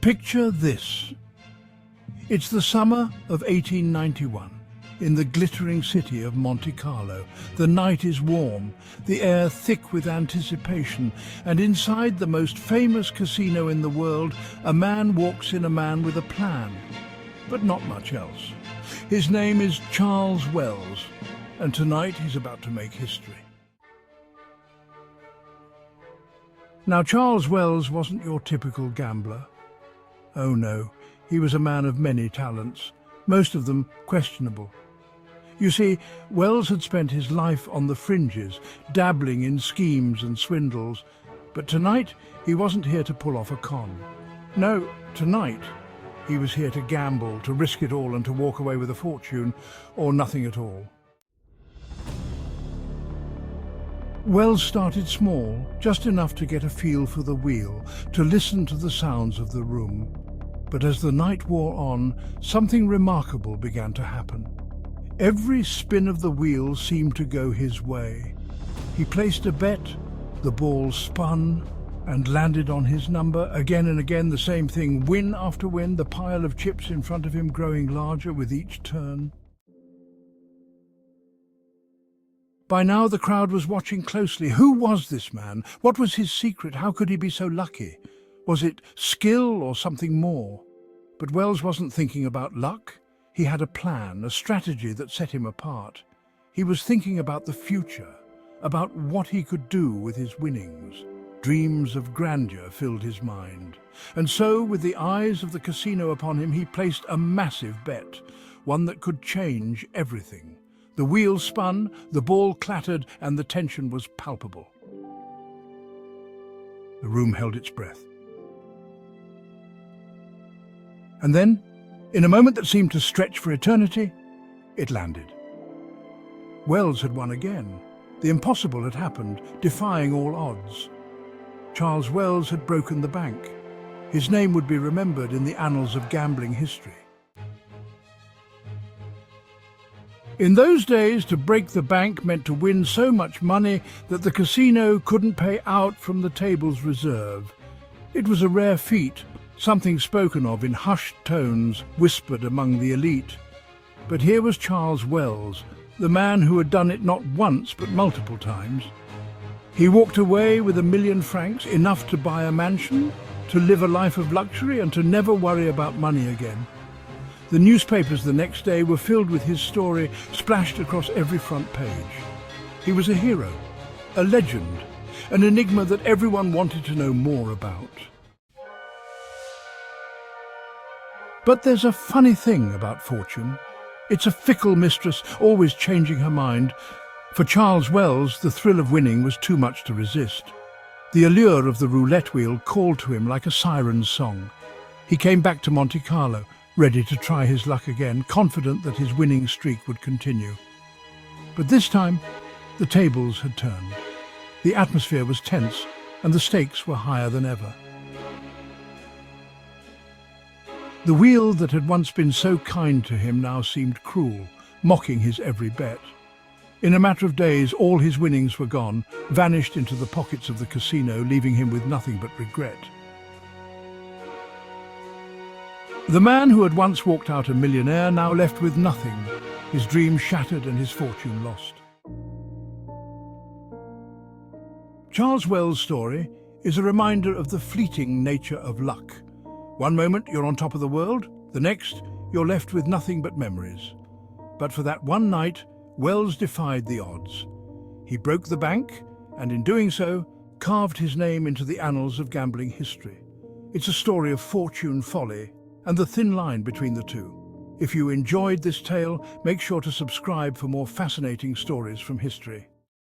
Picture this. It's the summer of 1891, in the glittering city of Monte Carlo. The night is warm, the air thick with anticipation, and inside the most famous casino in the world, a man walks in, a man with a plan, but not much else. His name is Charles Wells, and tonight he's about to make history. Now, Charles Wells wasn't your typical gambler. Oh no, he was a man of many talents, most of them questionable. You see, Wells had spent his life on the fringes, dabbling in schemes and swindles, but tonight he wasn't here to pull off a con. No, tonight he was here to gamble, to risk it all and to walk away with a fortune, or nothing at all. Wells started small, just enough to get a feel for the wheel, to listen to the sounds of the room. But as the night wore on, something remarkable began to happen. Every spin of the wheel seemed to go his way. He placed a bet, the ball spun and landed on his number. Again and again the same thing, win after win, the pile of chips in front of him growing larger with each turn. By now the crowd was watching closely. Who was this man? What was his secret? How could he be so lucky? Was it skill or something more? But Wells wasn't thinking about luck. He had a plan, a strategy that set him apart. He was thinking about the future, about what he could do with his winnings. Dreams of grandeur filled his mind. And so, with the eyes of the casino upon him, he placed a massive bet, one that could change everything. The wheel spun, the ball clattered, and the tension was palpable. The room held its breath. And then, in a moment that seemed to stretch for eternity, it landed. Wells had won again. The impossible had happened, defying all odds. Charles Wells had broken the bank. His name would be remembered in the annals of gambling history. In those days, to break the bank meant to win so much money that the casino couldn't pay out from the table's reserve. It was a rare feat, something spoken of in hushed tones, whispered among the elite. But here was Charles Wells, the man who had done it not once but multiple times. He walked away with £1,000,000, enough to buy a mansion, to live a life of luxury and to never worry about money again. The newspapers the next day were filled with his story, splashed across every front page. He was a hero, a legend, an enigma that everyone wanted to know more about. But there's a funny thing about fortune. It's a fickle mistress, always changing her mind. For Charles Wells, the thrill of winning was too much to resist. The allure of the roulette wheel called to him like a siren's song. He came back to Monte Carlo, ready to try his luck again, confident that his winning streak would continue. But this time, the tables had turned. The atmosphere was tense, and the stakes were higher than ever. The wheel that had once been so kind to him now seemed cruel, mocking his every bet. In a matter of days, all his winnings were gone, vanished into the pockets of the casino, leaving him with nothing but regret. The man who had once walked out a millionaire now left with nothing, his dreams shattered and his fortune lost. Charles Wells' story is a reminder of the fleeting nature of luck. One moment you're on top of the world, the next you're left with nothing but memories. But for that one night, Wells defied the odds. He broke the bank, and in doing so, carved his name into the annals of gambling history. It's a story of fortune, folly, and the thin line between the two. If you enjoyed this tale, make sure to subscribe for more fascinating stories from history.